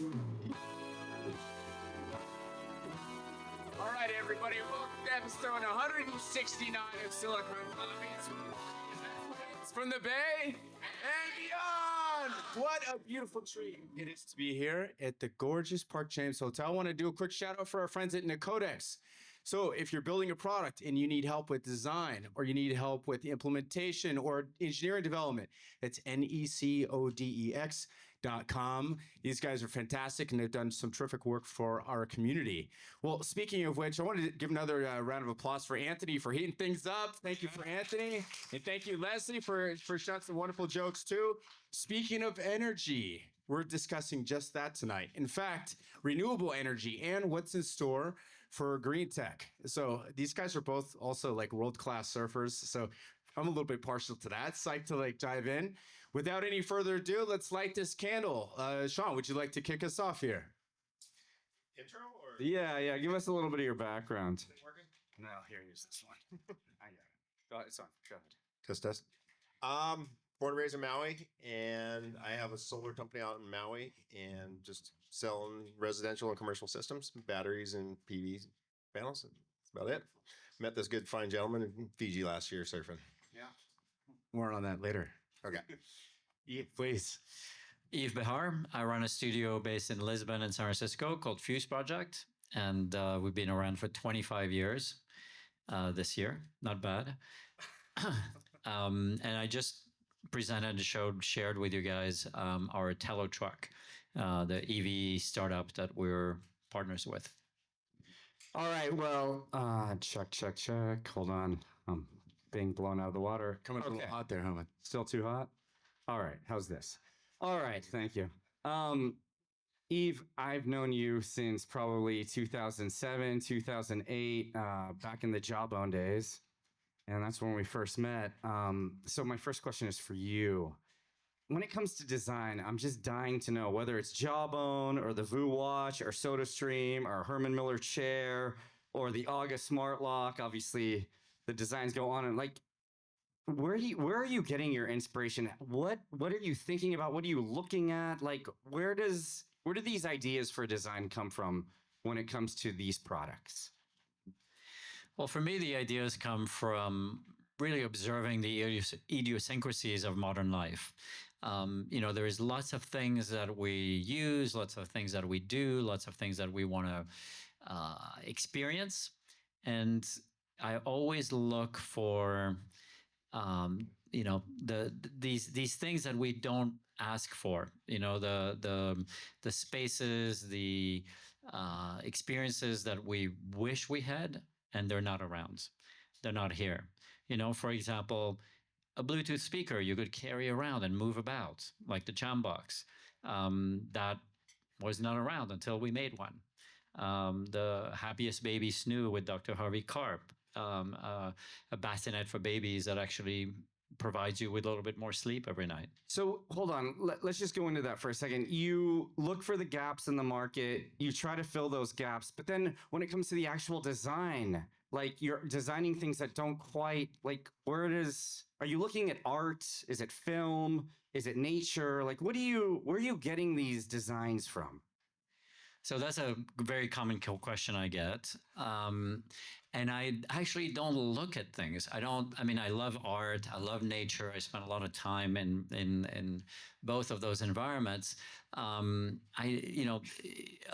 All right, everybody, welcome to episode 169 of Silicon Valley. It's from the Bay and beyond. What a beautiful treat it is to be here at the gorgeous Park James Hotel. I want to do a quick shout out for our friends at Nicodex. So if you're building a product and you need help with design or you need help with implementation or engineering development, it's NECODEX.com. These guys are fantastic and they've done some terrific work for our community. Well, speaking of which, I wanted to give another round of applause for Anthony for heating things up. Thank you for Anthony. And thank you, Leslie, for shouting some wonderful jokes too. Speaking of energy, we're discussing just that tonight. In fact, renewable energy and what's in store for green tech. So these guys are both also like world-class surfers. So I'm a little bit partial to that. Psyched to like dive in. Without any further ado, let's light this candle. Shaun, would you like to kick us off here? Intro or? Yeah. Give us a little bit of your background. Is it working? No, here, use this one. I got it. Oh, it's on. Go ahead. Test. Born and raised in Maui, and I have a solar company out in Maui, and just selling residential and commercial systems, batteries and PV panels. That's about it. Met this good fine gentleman in Fiji last year surfing. Yeah. More on that later. Okay. Yves, please. Yves Behar. I run a studio based in Lisbon and San Francisco called Fuseproject, and we've been around for 25 years this year. Not bad. And I just presented and shared with you guys our Tello truck, the EV startup that we're partners with. All right, well, check. Hold on. I'm being blown out of the water. Coming from a little hot there, huh? Still too hot? All right, how's this? All right, thank you. Yves, I've known you since probably 2007, 2008, back in the Jawbone days. And that's when we first met. So my first question is for you. When it comes to design, I'm just dying to know whether it's Jawbone or the Voo Watch or SodaStream or Herman Miller chair or the August Smart Lock. Obviously, the designs go on and like, where are you getting your inspiration? What are you thinking about? What are you looking at? Like, where do these ideas for design come from when it comes to these products? Well, for me, the ideas come from really observing the idiosyncrasies of modern life. There is lots of things that we use, lots of things that we do, lots of things that we want to experience. And I always look for, these things that we don't ask for, the spaces, the experiences that we wish we had, and they're not around. They're not here. For example, a Bluetooth speaker you could carry around and move about, like the Jambox. That was not around until we made one. The Happiest Baby Snoo with Dr. Harvey Karp, a bassinet for babies that actually provides you with a little bit more sleep every night. So hold on, let's just go into that for a second. You look for the gaps in the market, you try to fill those gaps, but then when it comes to the actual design, like you're designing things that don't quite, like are you looking at art? Is it film? Is it nature? Like where are you getting these designs from? So that's a very common question I get. And I actually don't look at things. I love art. I love nature. I spend a lot of time in both of those environments. A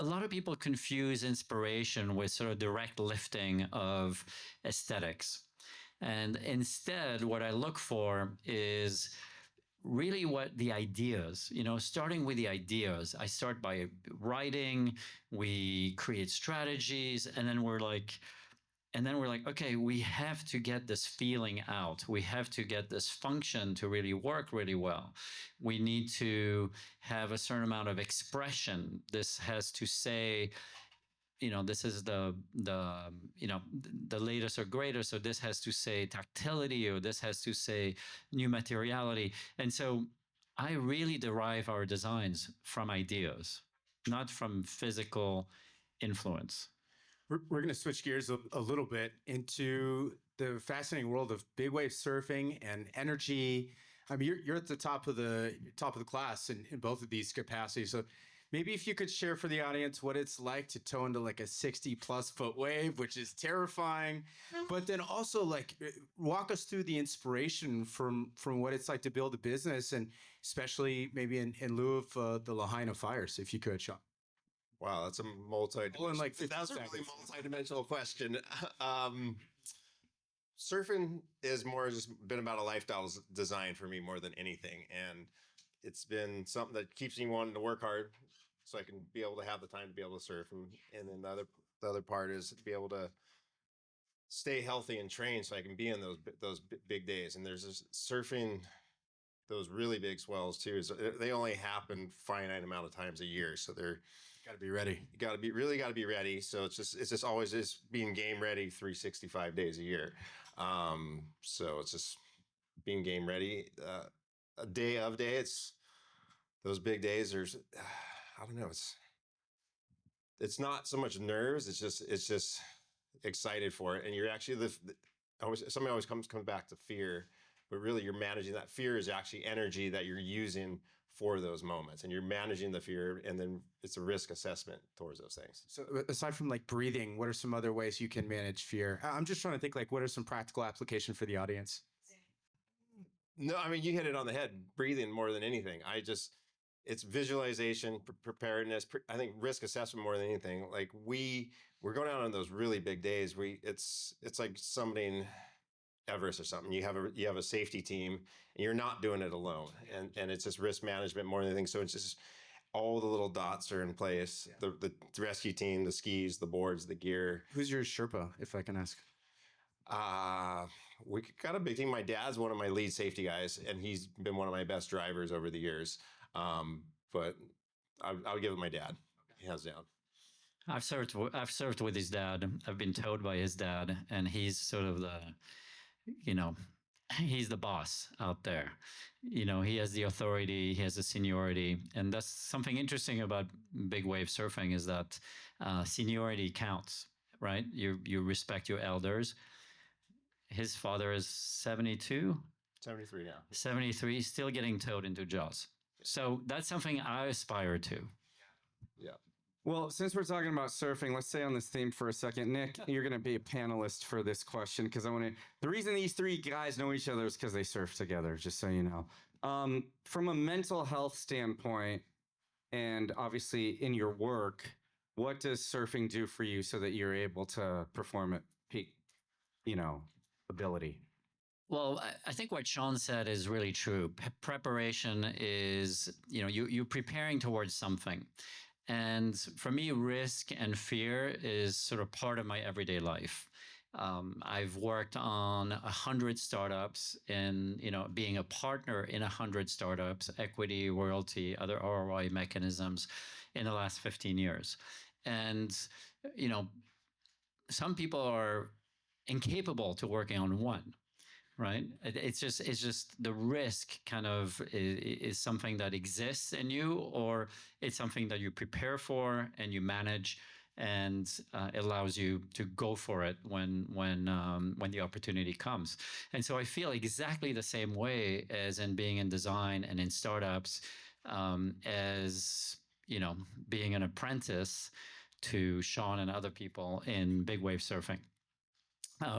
lot of people confuse inspiration with sort of direct lifting of aesthetics. And instead, what I look for is really what the ideas, starting with the ideas. I start by writing, we create strategies, and then we're like, okay, we have to get this feeling out. We have to get this function to really work really well. We need to have a certain amount of expression. This has to say, this is the latest or greater. So this has to say tactility, or this has to say new materiality. And so I really derive our designs from ideas, not from physical influence. We're going to switch gears a little bit into the fascinating world of big wave surfing and energy. I mean, you're at the top of the class in both of these capacities. So maybe if you could share for the audience what it's like to tow into like a 60+ foot wave, which is terrifying, but then also like walk us through the inspiration from what it's like to build a business, and especially maybe in lieu of the Lahaina fires, if you could, Shaun. Wow, that's a All in like 50 that's a really seconds. multi-dimensional question. Surfing is more just been about a lifestyle design for me more than anything, and it's been something that keeps me wanting to work hard, so I can be able to have the time to be able to surf, and then the other part is to be able to stay healthy and train, so I can be in those big days. And there's this surfing, those really big swells too. Is they only happen finite amount of times a year, so they're Got to be ready. you got to be ready. So it's just always just being game ready 365 days a year. So it's just being game ready. A day of day, it's those big days. There's I don't know. It's not so much nerves. It's just excited for it, and you're actually always somebody always comes back to fear, but really you're managing that fear is actually energy that you're using for those moments, and you're managing the fear, and then it's a risk assessment towards those things. So aside from like breathing, what are some other ways you can manage fear? I'm just trying to think like what are some practical application for the audience? No, I mean, you hit it on the head. Breathing more than anything. It's visualization, preparedness. I think risk assessment more than anything. Like we're going out on those really big days. It's like summiting Everest or something. You have a safety team, and you're not doing it alone. And it's just risk management more than anything. So it's just all the little dots are in place. Yeah. The rescue team, the skis, the boards, the gear. Who's your Sherpa, if I can ask? We got a big team. My dad's one of my lead safety guys, and he's been one of my best drivers over the years. But I'll give it my dad, hands down. I've served with his dad. I've been towed by his dad, and he's sort of he's the boss out there. He has the authority, he has the seniority, and that's something interesting about big wave surfing is that seniority counts, right? You respect your elders. His father is 72, 73 now. 73, still getting towed into Jaws. So that's something I aspire to. Yeah. Well, since we're talking about surfing, let's stay on this theme for a second. Nick, you're going to be a panelist for this question because the reason these three guys know each other is because they surf together, just so you know. From a mental health standpoint, and obviously in your work, what does surfing do for you so that you're able to perform at peak, ability? Well, I think what Shaun said is really true. Preparation is, you're preparing towards something. And for me, risk and fear is sort of part of my everyday life. I've worked on 100 startups and, being a partner in 100 startups, equity, royalty, other ROI mechanisms in the last 15 years. And, some people are incapable to working on one. Right. It's just the risk kind of is something that exists in you, or it's something that you prepare for and you manage, and it allows you to go for it when the opportunity comes. And so I feel exactly the same way as in being in design and in startups, as being an apprentice to Shaun and other people in big wave surfing.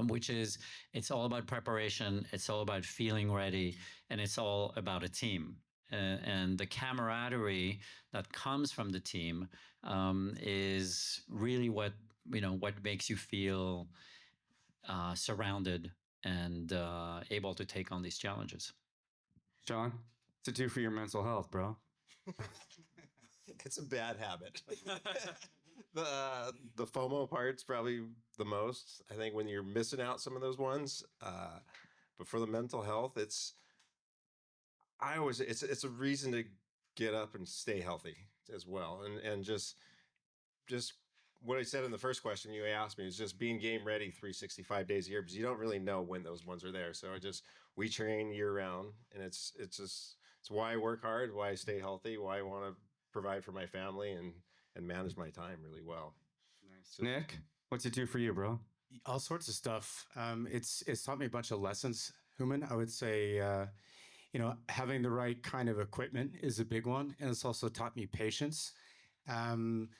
Which is, it's all about preparation, it's all about feeling ready, and it's all about a team. And the camaraderie that comes from the team is really what makes you feel surrounded and able to take on these challenges. Shaun, what's it do for your mental health, bro? It's a bad habit. The FOMO part's probably the most. I think when you're missing out some of those ones. But for the mental health, it's a reason to get up and stay healthy as well. And just what I said in the first question you asked me is just being game ready 365 days a year, because you don't really know when those ones are there. So we train year round, and it's why I work hard, why I stay healthy, why I want to provide for my family and manage my time really well. Nice. Nick, what's it do for you, bro? All sorts of stuff. It's taught me a bunch of lessons, Human. I would say, having the right kind of equipment is a big one. And it's also taught me patience. Um,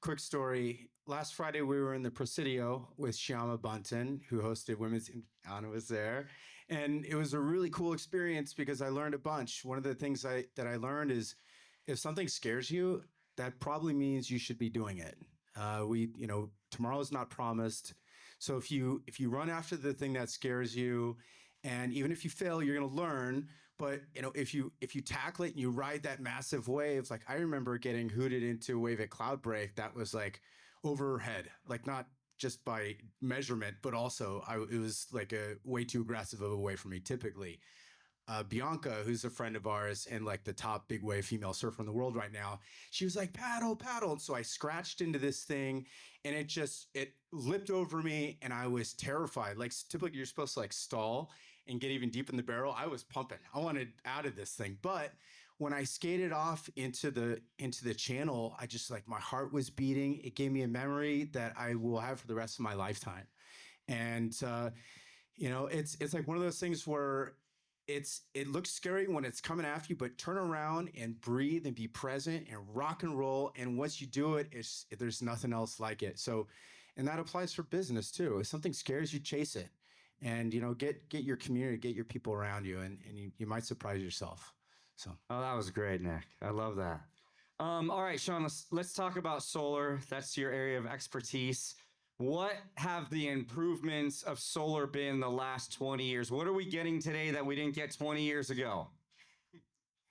quick story. Last Friday, we were in the Presidio with Shyama Bunton, who hosted Women's. Anna was there, and it was a really cool experience because I learned a bunch. One of the things that I learned is if something scares you, that probably means you should be doing it. Tomorrow is not promised. So if you run after the thing that scares you, and even if you fail, you're going to learn. But if you tackle it and you ride that massive wave, like I remember getting hooted into a wave at Cloudbreak that was like overhead, like not just by measurement, but also it was like a way too aggressive of a wave for me typically. Bianca, who's a friend of ours and like the top big wave female surfer in the world right now, she was like, paddle, paddle. And so I scratched into this thing and it lipped over me and I was terrified. Like typically you're supposed to like stall and get even deep in the barrel. I was pumping. I wanted out of this thing. But when I skated off into the channel, I just like my heart was beating. It gave me a memory that I will have for the rest of my lifetime. And it's like one of those things where it looks scary when it's coming after you, but turn around and breathe and be present and rock and roll. And once you do it, there's nothing else like it. So, and that applies for business too. If something scares you, chase it, and get your community, get your people around you, and you might surprise yourself. So, Oh, that was great, Nick. I love that. All right, Shaun, let's talk about solar. That's your area of expertise. What have the improvements of solar been the last 20 years? What are we getting today that we didn't get 20 years ago?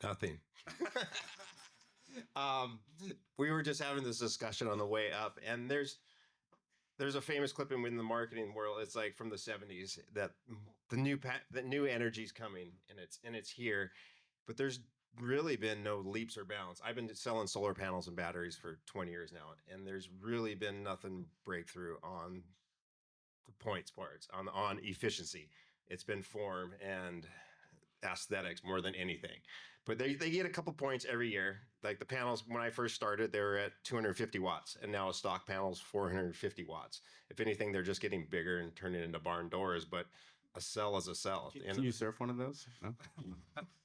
Nothing. We were just having this discussion on the way up, and there's a famous clip in the marketing world. It's like from the 70s that the new energy's coming, and it's here, but there's really been no leaps or bounds. I've been selling solar panels and batteries for 20 years now, and there's really been nothing breakthrough on the points parts on efficiency. It's been form and aesthetics more than anything. But they get a couple points every year. Like the panels, when I first started, they were at 250 watts, and now a stock panel's 450 watts. If anything, they're just getting bigger and turning into barn doors. But a cell is a cell. can you surf one of those? No.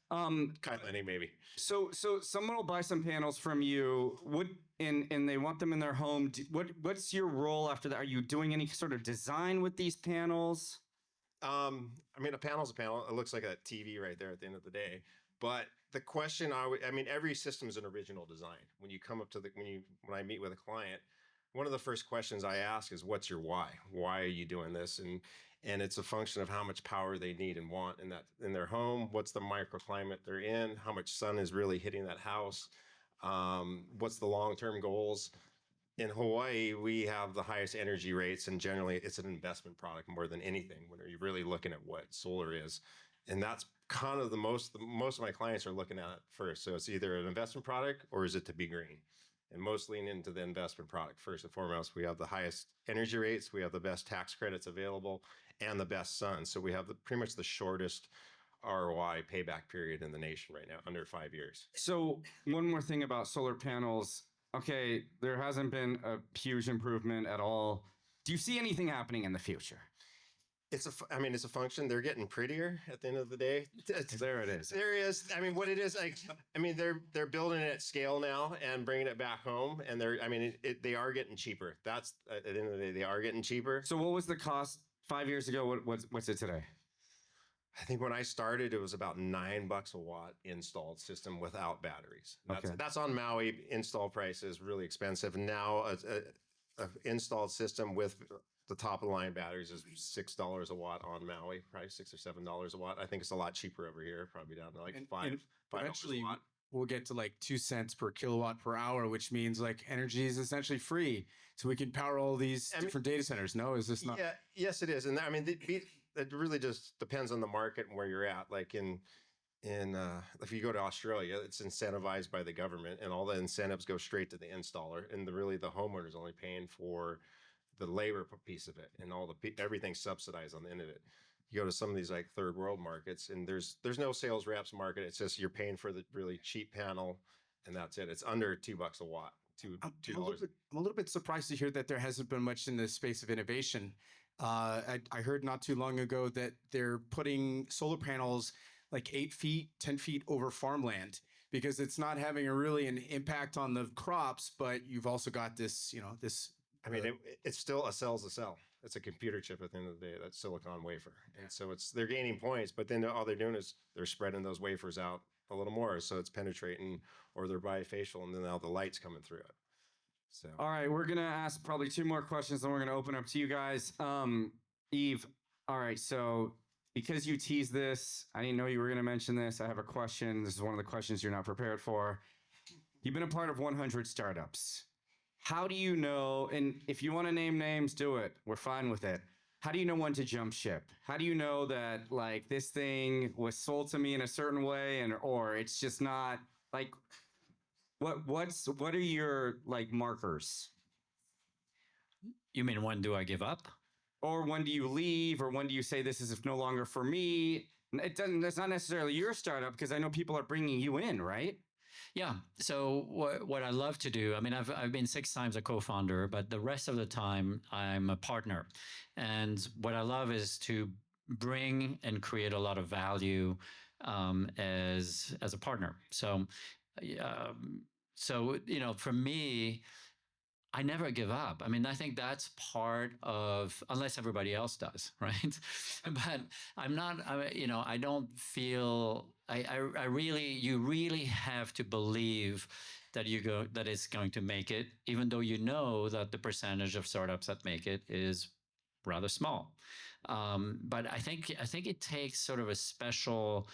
Kindly, maybe. So someone will buy some panels from you. And they want them in their home. What's your role after that? Are you doing any sort of design with these panels? I mean, a panel's a panel. It looks like a TV right there at the end of the day. But the question every system is an original design. When you come up to when I meet with a client, one of the first questions I ask is, what's your why? Why are you doing this? And it's a function of how much power they need and want in their home. What's the microclimate they're in? How much sun is really hitting that house? What's the long-term goals? In Hawaii, we have the highest energy rates, and generally it's an investment product more than anything when you're really looking at what solar is. And that's kind of most of my clients are looking at it first. So it's either an investment product or is it to be green? And most lean into the investment product first and foremost. We have the highest energy rates, we have the best tax credits available, and the best sun. So we have pretty much the shortest ROI payback period in the nation right now, under 5 years. So one more thing about solar panels. Okay, there hasn't been a huge improvement at all. Do you see anything happening in the future? It's a function. They're getting prettier at the end of the day. There it is. There is. I mean, what it is, they're building it at scale now and bringing it back home. And they are getting cheaper. That's at the end of the day, they are getting cheaper. So what was the cost 5 years ago? What's it today? I think when I started, it was about $9 a watt installed system without batteries. That's on Maui. Install price is really expensive. And now a installed system with the top of the line batteries is $6 a watt on Maui, probably $6 or $7 a watt. I think it's a lot cheaper over here, probably down to like $5 eventually a watt. We'll get to like 2 cents per kilowatt per hour, which means like energy is essentially free. So we can power all these different data centers. No, is this not? Yeah, yes, it is. And it really just depends on the market and where you're at. Like if you go to Australia, it's incentivized by the government, and all the incentives go straight to the installer, and the homeowner's only paying for the labor piece of it, and everything's subsidized on the end of it. You go to some of these like third world markets, and there's no sales reps market. It's just you're paying for the really cheap panel, and that's it. It's under $2 a watt. I'm a little bit surprised to hear that there hasn't been much in the space of innovation. I heard not too long ago that they're putting solar panels like 8 feet, 10 feet over farmland. because it's not having a really an impact on the crops, but you've also got this, this. I mean, it's still a cell's a cell. It's a computer chip at the end of the day. That's silicon wafer, and so they're gaining points, but then all they're doing is they're spreading those wafers out a little more, so it's penetrating, or they're bifacial, and then now the light's coming through it. So All right, we're gonna ask probably 2 more questions, and we're gonna open up to you guys. Yves, all right, so because you teased this, I didn't know you were gonna mention this. I have a question. This is one of the questions you're not prepared for. You've been a part of 100 startups. How do you know, and if you want to name names, do it. We're fine with it. How do you know when to jump ship? How do you know that like this thing was sold to me in a certain way or it's just not like what are your like markers? You mean when do I give up? Or when do you leave or when do you say this is no longer for me? That's not necessarily your startup because I know people are bringing you in, right? Yeah. So what I love to do, I mean, I've been 6 times a co-founder, but the rest of the time I'm a partner. And what I love is to bring and create a lot of value as a partner. So, for me, I never give up. I mean, I think that's part of, unless everybody else does, right? But I'm not, I don't feel, you really have to believe that that it's going to make it, even though you know that the percentage of startups that make it is rather small. But I think it takes sort of a special,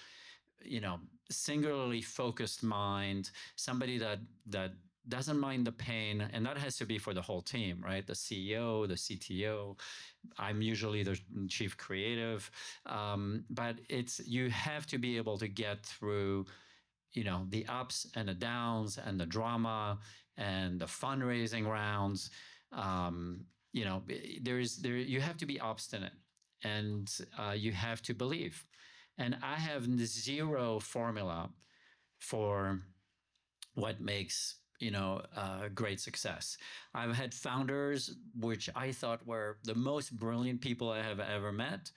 singularly focused mind, somebody that doesn't mind the pain, and that has to be for the whole team, right? The CEO, the CTO. I'm usually the chief creative, but you have to be able to get through, the ups and the downs and the drama and the fundraising rounds. You have to be obstinate, and you have to believe. And I have 0 formula for what makes great success. I've had founders which I thought were the most brilliant people I have ever met,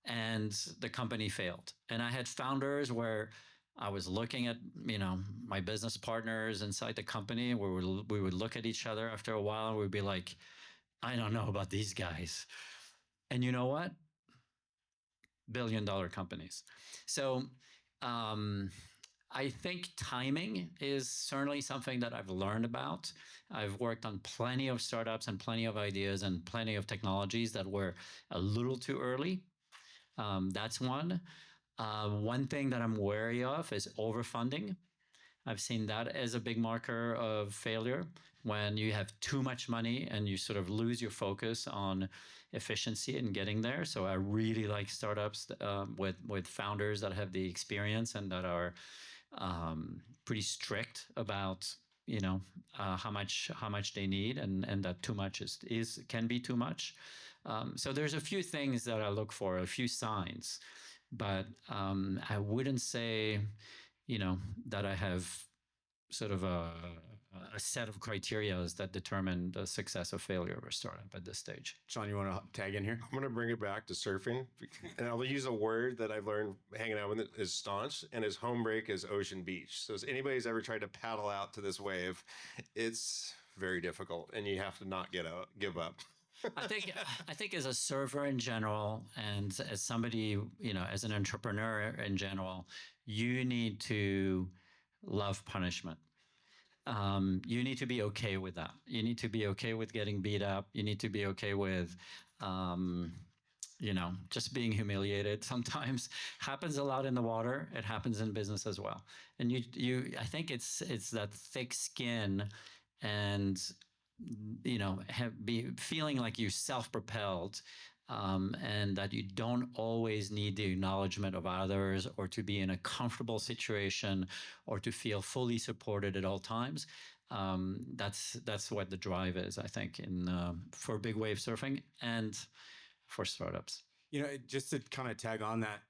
and the company failed. And I had founders where I was looking at my business partners inside the company, where we would look at each other after a while and we'd be like, I don't know about these guys. And you know what? $billion companies. So I think timing is certainly something that I've learned about. I've worked on plenty of startups and plenty of ideas and plenty of technologies that were a little too early. That's one. One thing that I'm wary of is overfunding. I've seen that as a big marker of failure, when you have too much money and you sort of lose your focus on efficiency and getting there. So I really like startups with founders that have the experience and that are pretty strict about how much they need, and that too much can be too much. So there's a few things that I look for, a few signs, but I wouldn't say that I have sort of a set of criterias that determine the success or failure of a startup at this stage. Shaun, you want to tag in here? I'm going to bring it back to surfing, and I'll use a word that I've learned hanging out with it is staunch, and his home break is ocean beach. So if anybody's ever tried to paddle out to this wave, it's very difficult, and you have to not give up. I think as a surfer in general, and as somebody, as an entrepreneur in general, you need to love punishment. You need to be okay with that. You need to be okay with getting beat up. You need to be okay with, just being humiliated. Sometimes happens a lot in the water. It happens in business as well. And I think it's that thick skin, and feeling like you're self-propelled, and that you don't always need the acknowledgement of others, or to be in a comfortable situation, or to feel fully supported at all times. That's what the drive is, I think, for big wave surfing and for startups. Just to kind of tag on that,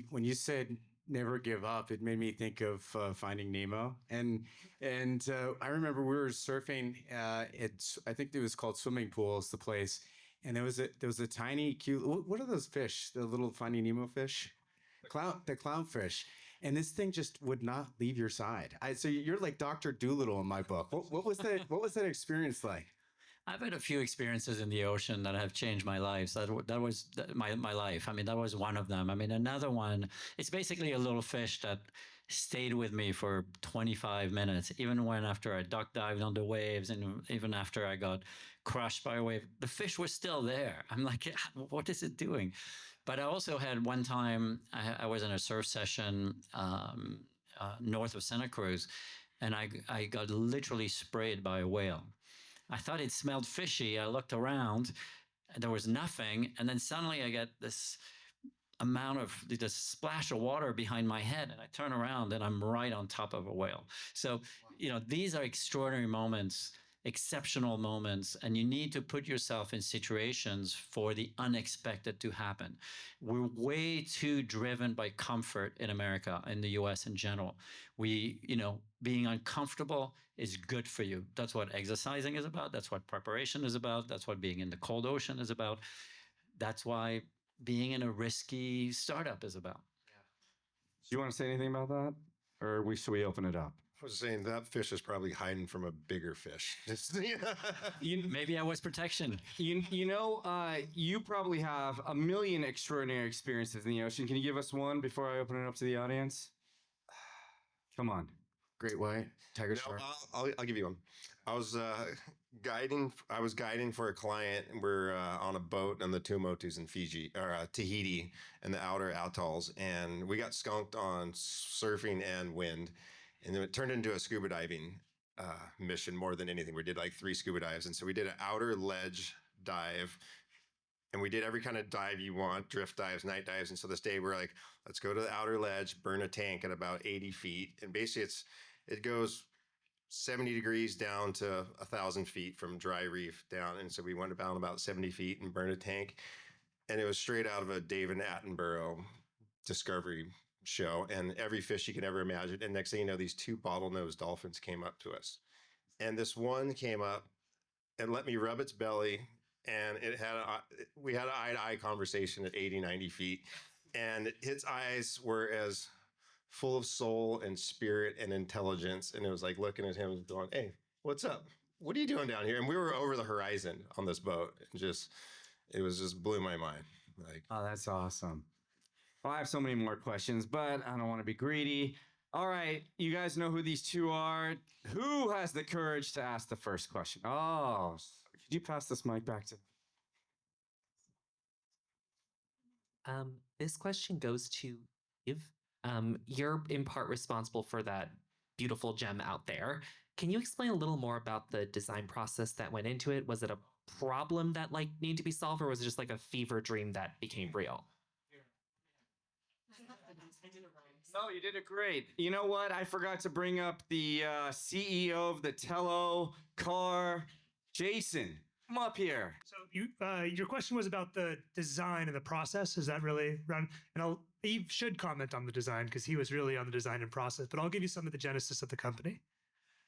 when you said never give up, it made me think of Finding Nemo, and I remember we were surfing. I think it was called Swimming Pools, the place, and there was a tiny cute. What are those fish? The little Finding Nemo fish, the clownfish. and this thing just would not leave your side. So you're like Dr. Doolittle in my book. What was that? What was that experience like? I've had a few experiences in the ocean that have changed my life. That was my life. I mean, that was one of them. I mean, another one, it's basically a little fish that stayed with me for 25 minutes, even when after I duck dived on the waves and even after I got crushed by a wave, the fish was still there. I'm like, what is it doing? But I also had one time, I was in a surf session north of Santa Cruz, and I got literally sprayed by a whale. I thought it smelled fishy. I looked around, and there was nothing. And then suddenly I get this splash of water behind my head, and I turn around and I'm right on top of a whale. So, these are extraordinary moments, exceptional moments, and you need to put yourself in situations for the unexpected to happen. We're way too driven by comfort in America, in the US in general. Being uncomfortable is good for you. That's what exercising is about. That's what preparation is about. That's what being in the cold ocean is about. That's why being in a risky startup is about. Do you want to say anything about that? Or should we open it up? I was saying that fish is probably hiding from a bigger fish. Maybe I was protection. You probably have a million extraordinary experiences in the ocean. Can you give us one before I open it up to the audience? Come on. Great white, tiger No, shark. I'll give you one. I was guiding for a client, and we're on a boat on the Tuamotus in Tahiti and the outer atolls, and we got skunked on surfing and wind, and then it turned into a scuba diving mission more than anything. We did like 3 scuba dives, and so we did an outer ledge dive, and we did every kind of dive you want, drift dives, night dives, and so this day we're like, let's go to the outer ledge, burn a tank at about 80 feet, and basically it goes 70 degrees down to 1,000 feet from dry reef down. And so we went down about 70 feet and burned a tank. And it was straight out of a David Attenborough Discovery show, and every fish you can ever imagine. And next thing you know, these 2 bottlenose dolphins came up to us. And this one came up and let me rub its belly. And we had an eye-to-eye conversation at 80, 90 feet. And its eyes were as full of soul and spirit and intelligence. And it was like looking at him and going, hey, what's up? What are you doing down here? And we were over the horizon on this boat. And it was just blew my mind. Like, Oh, that's awesome. Well, I have so many more questions, but I don't want to be greedy. All right, you guys know who these 2 are. Who has the courage to ask the first question? Oh, could you pass this mic back to? This question goes to Yves. You're in part responsible for that beautiful gem out there. Can you explain a little more about the design process that went into it? Was it a problem that needed to be solved, or was it just like a fever dream that became real? No, you did it great. You know what? I forgot to bring up the CEO of the Tello car, Jason. Come up here. So your question was about the design and the process. Is that really around? And Yves should comment on the design because he was really on the design and process, but I'll give you some of the genesis of the company.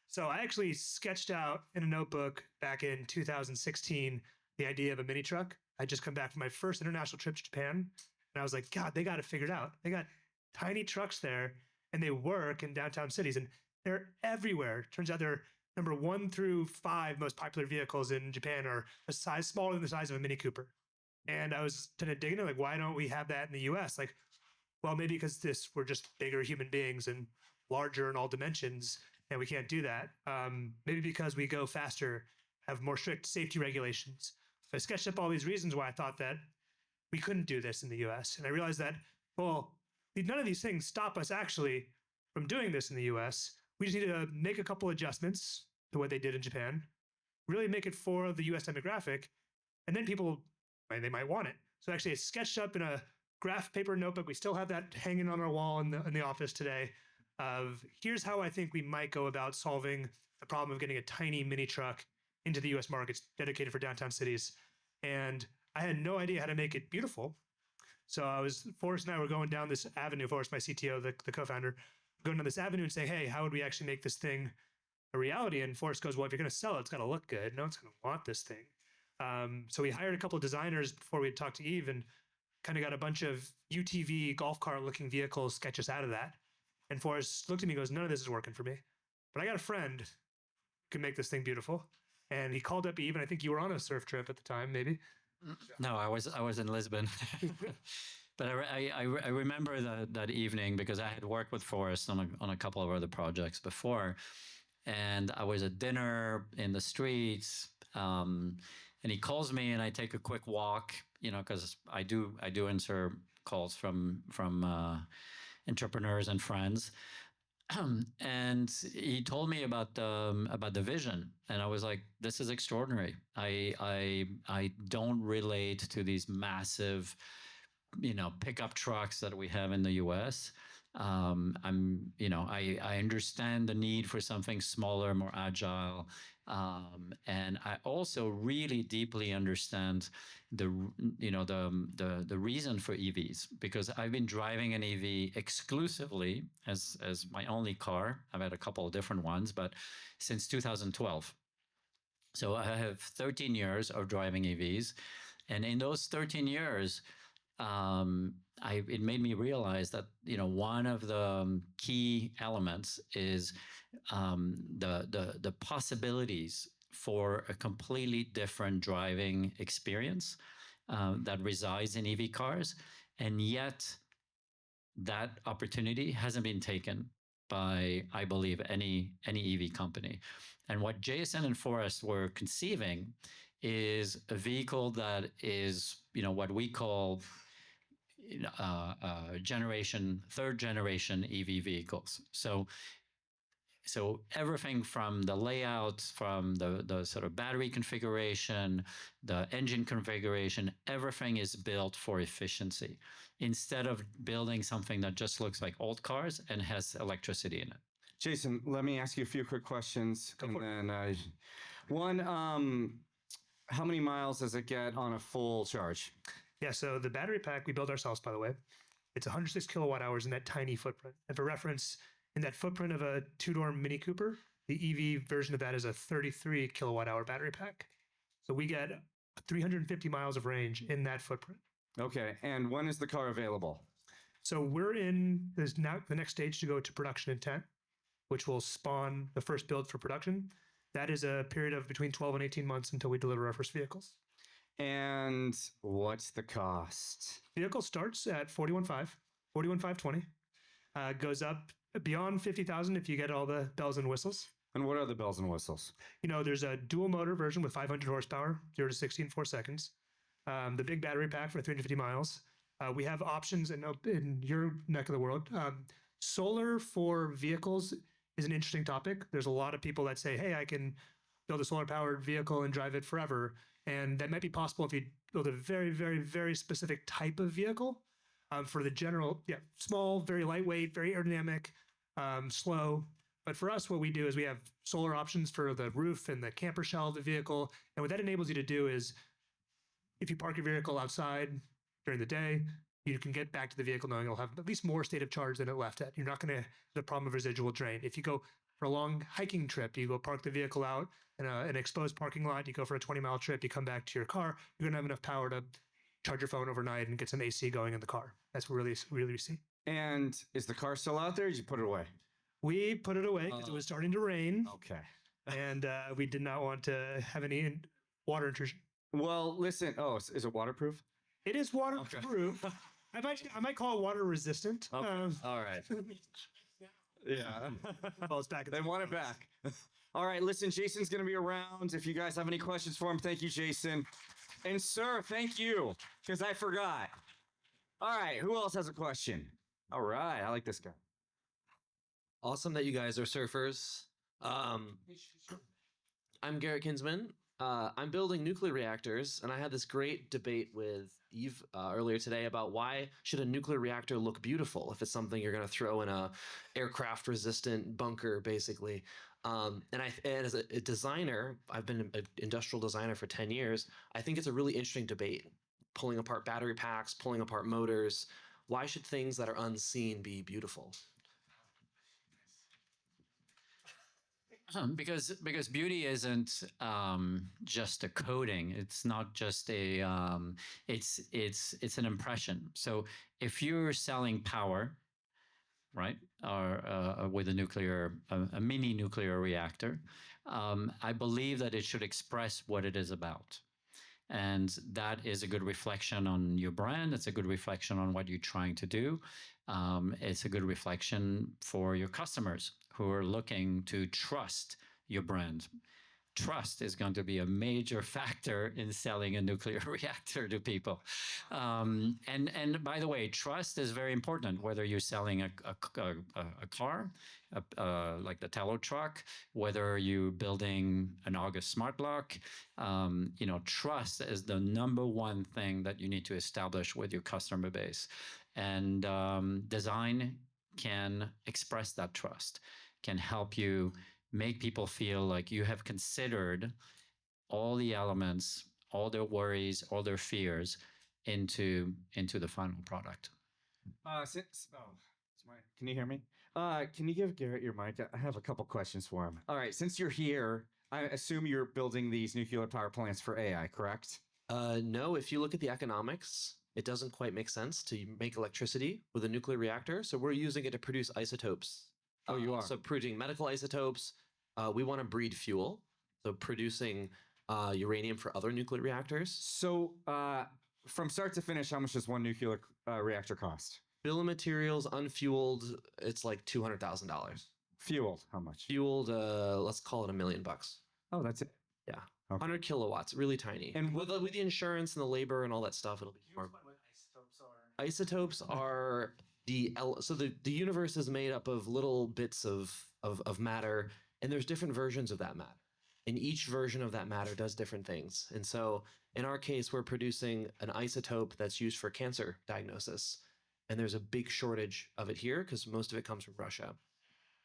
So I actually sketched out in a notebook back in 2016 the idea of a mini truck. I just come back from my first international trip to Japan, and I was like, God, they got it figured out. They got tiny trucks there, and they work in downtown cities, and they're everywhere. Turns out they're number 1 through 5 most popular vehicles in Japan are a size smaller than the size of a Mini Cooper. And I was kind of digging in, like, why don't we have that in the US? Like, well, maybe because we're just bigger human beings and larger in all dimensions, and we can't do that. Maybe because we go faster, have more strict safety regulations. So I sketched up all these reasons why I thought that we couldn't do this in the US. And I realized that, well, none of these things stop us actually from doing this in the US. We just need to make a couple adjustments to what they did in Japan, really make it for the US demographic, and then people, they might want it. So actually it's sketched up in a graph paper notebook. We still have that hanging on our wall in the office today of here's how I think we might go about solving the problem of getting a tiny mini truck into the US markets dedicated for downtown cities. And I had no idea how to make it beautiful. So Forrest and I were going down this avenue, Forrest, my CTO, the co-founder, going down this avenue and saying, hey, how would we actually make this thing a reality? And Forrest goes, well, if you're going to sell it, it's got to look good. No one's going to want this thing. So we hired a couple of designers before we had talked to Yves and kind of got a bunch of UTV golf car looking vehicles sketches out of that. And Forrest looked at me and goes, none of this is working for me. But I got a friend who can make this thing beautiful. And he called up Eve, and I think you were on a surf trip at the time, maybe. No, I was in Lisbon. But I remember that evening because I had worked with Forrest on a couple of other projects before, and I was at dinner in the streets, and he calls me, and I take a quick walk, because I do answer calls from entrepreneurs and friends. And he told me about the vision, and I was like, "This is extraordinary. I don't relate to these massive, pickup trucks that we have in the U.S. I understand the need for something smaller, more agile, and I also really deeply understand the reason for EVs, because I've been driving an EV exclusively as my only car. I've had a couple of different ones, but since 2012. So I have 13 years of driving EVs, and in those 13 years, it made me realize that one of the key elements is the possibilities for a completely different driving experience that resides in EV cars, and yet that opportunity hasn't been taken by, I believe, any EV company. And what Jason and Forrest were conceiving is a vehicle that is, what we call third generation EV vehicles. So everything from the layout, from the sort of battery configuration, the engine configuration, everything is built for efficiency instead of building something that just looks like old cars and has electricity in it. Jason, let me ask you a few quick questions. One, how many miles does it get on a full charge? Yeah, so the battery pack we built ourselves, by the way, it's 106 kilowatt hours in that tiny footprint. And for reference, in that footprint of a two-door Mini Cooper, the EV version of that is a 33 kilowatt hour battery pack. So we get 350 miles of range in that footprint. Okay, and when is the car available? So there's now the next stage to go to production intent, which will spawn the first build for production. That is a period of between 12 and 18 months until we deliver our first vehicles. And what's the cost? Vehicle starts at 41,520. Goes up beyond 50,000 if you get all the bells and whistles. And what are the bells and whistles? There's a dual motor version with 500 horsepower, 0 to 60 in 4 seconds. The big battery pack for 350 miles. We have options in your neck of the world. Solar for vehicles is an interesting topic. There's a lot of people that say, hey, I can build a solar powered vehicle and drive it forever. And that might be possible if you build a very, very, very specific type of vehicle. For the general, small, very lightweight, very aerodynamic, slow. But for us, what we do is we have solar options for the roof and the camper shell of the vehicle. And what that enables you to do is if you park your vehicle outside during the day, you can get back to the vehicle knowing it'll have at least more state of charge than it left at. You're not going to have the problem of residual drain. If you go for a long hiking trip, you go park the vehicle out in an exposed parking lot, you go for a 20-mile trip, you come back to your car, you're going to have enough power to charge your phone overnight and get some AC going in the car. That's what really we see. And is the car still out there? Or did you put it away? We put it away because it was starting to rain. Okay. And we did not want to have any water intrusion. Well, listen. Oh, is it waterproof? It is waterproof. Okay. I might call it water resistant. Okay. All right. Yeah. Well, it's back. They want it back. All right. Listen, Jason's going to be around. If you guys have any questions for him, thank you, Jason. And sir, thank you, because I forgot. All right. Who else has a question? All right. I like this guy. Awesome that you guys are surfers. I'm Garrett Kinsman. I'm building nuclear reactors, and I had this great debate with Yves earlier today about why should a nuclear reactor look beautiful if it's something you're going to throw in a aircraft-resistant bunker, basically. And as a designer, I've been an industrial designer for 10 years. I think it's a really interesting debate, pulling apart battery packs, pulling apart motors. Why should things that are unseen be beautiful? Because beauty isn't just a coating. It's not just a it's an impression. So if you're selling power, right? Or with a mini nuclear reactor. I believe that it should express what it is about. And that is a good reflection on your brand. It's a good reflection on what you're trying to do. It's a good reflection for your customers who are looking to trust your brand. Trust is going to be a major factor in selling a nuclear reactor to people. And by the way, trust is very important, whether you're selling a car, like the Tello truck, whether you're building an August smart lock. Trust is the number one thing that you need to establish with your customer base. And design can express that trust, can help you make people feel like you have considered all the elements, all their worries, all their fears into the final product. Can you hear me? Can you give Garrett your mic? I have a couple questions for him. All right, since you're here, I assume you're building these nuclear power plants for AI, correct? No, if you look at the economics, it doesn't quite make sense to make electricity with a nuclear reactor. So we're using it to produce isotopes. Oh, you are? So producing medical isotopes. We want to breed fuel, so producing uranium for other nuclear reactors. So from start to finish, how much does one nuclear reactor cost? Bill of materials, unfueled, it's like $200,000. Fueled, how much? Fueled, let's call it $1 million. Oh, that's it. Yeah, Okay. 100 kilowatts, really tiny. And with the insurance and the labor and all that stuff, it'll be more. Isotopes are the universe is made up of little bits of matter, and there's different versions of that matter. And each version of that matter does different things. And so in our case, we're producing an isotope that's used for cancer diagnosis. And there's a big shortage of it here because most of it comes from Russia.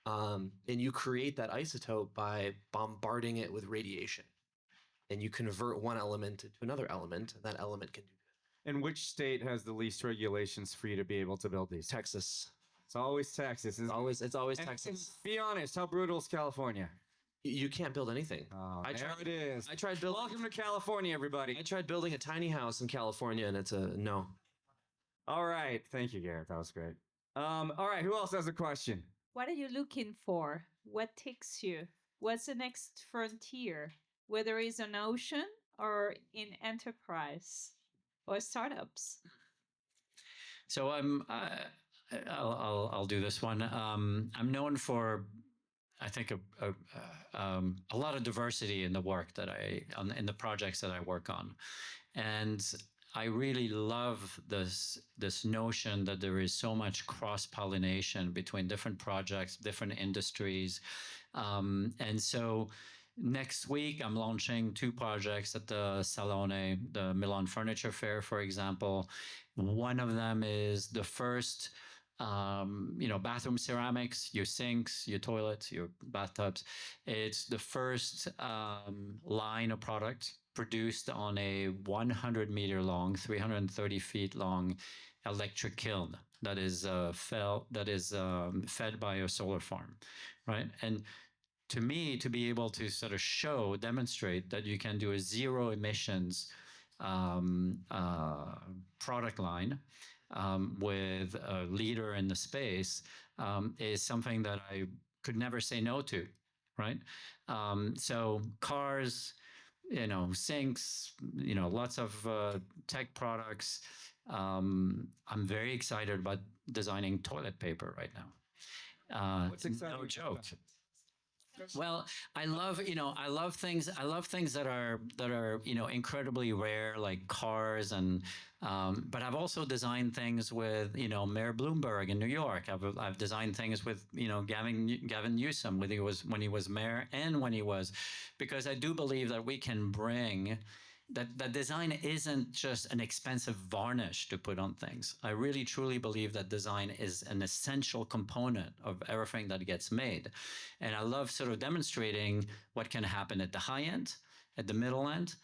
And you create that isotope by bombarding it with radiation. And you convert one element into another element, and that element can do good. And which state has the least regulations for you to be able to build these? Texas. It's always Texas. It's always And Texas. be honest, how brutal is California? You can't build anything. Oh, there it is. I tried building. Welcome to California, everybody. I tried building a tiny house in California, and it's a no. All right. Thank you, Garrett. That was great. All right. Who else has a question? What are you looking for? What ticks you? What's the next frontier? Whether it's an ocean or in enterprise or startups. So I'll do this one. I'm known for, I think, a lot of diversity in the work that in the projects that I work on, and I really love this notion that there is so much cross-pollination between different projects, different industries, and so next week I'm launching 2 projects at the Salone, the Milan Furniture Fair, for example. One of them is the first bathroom ceramics, your sinks, your toilets, your bathtubs. It's the first line of product produced on a 100-meter long, 330 feet long electric kiln that is fed by a solar farm, right? And to me, to be able to sort of demonstrate that you can do a zero emissions product line with a leader in the space is something that I could never say no to, right? So cars, sinks, lots of tech products. I'm very excited about designing toilet paper right now. What's exciting No about joke. that? Well, I love things that are incredibly rare, like cars, and but I've also designed things with Mayor Bloomberg in New York. I've designed things with Gavin Newsom when he was mayor, and because I do believe that we can bring that design isn't just an expensive varnish to put on things. I really truly believe that design is an essential component of everything that gets made. And I love sort of demonstrating what can happen at the high end, at the middle end,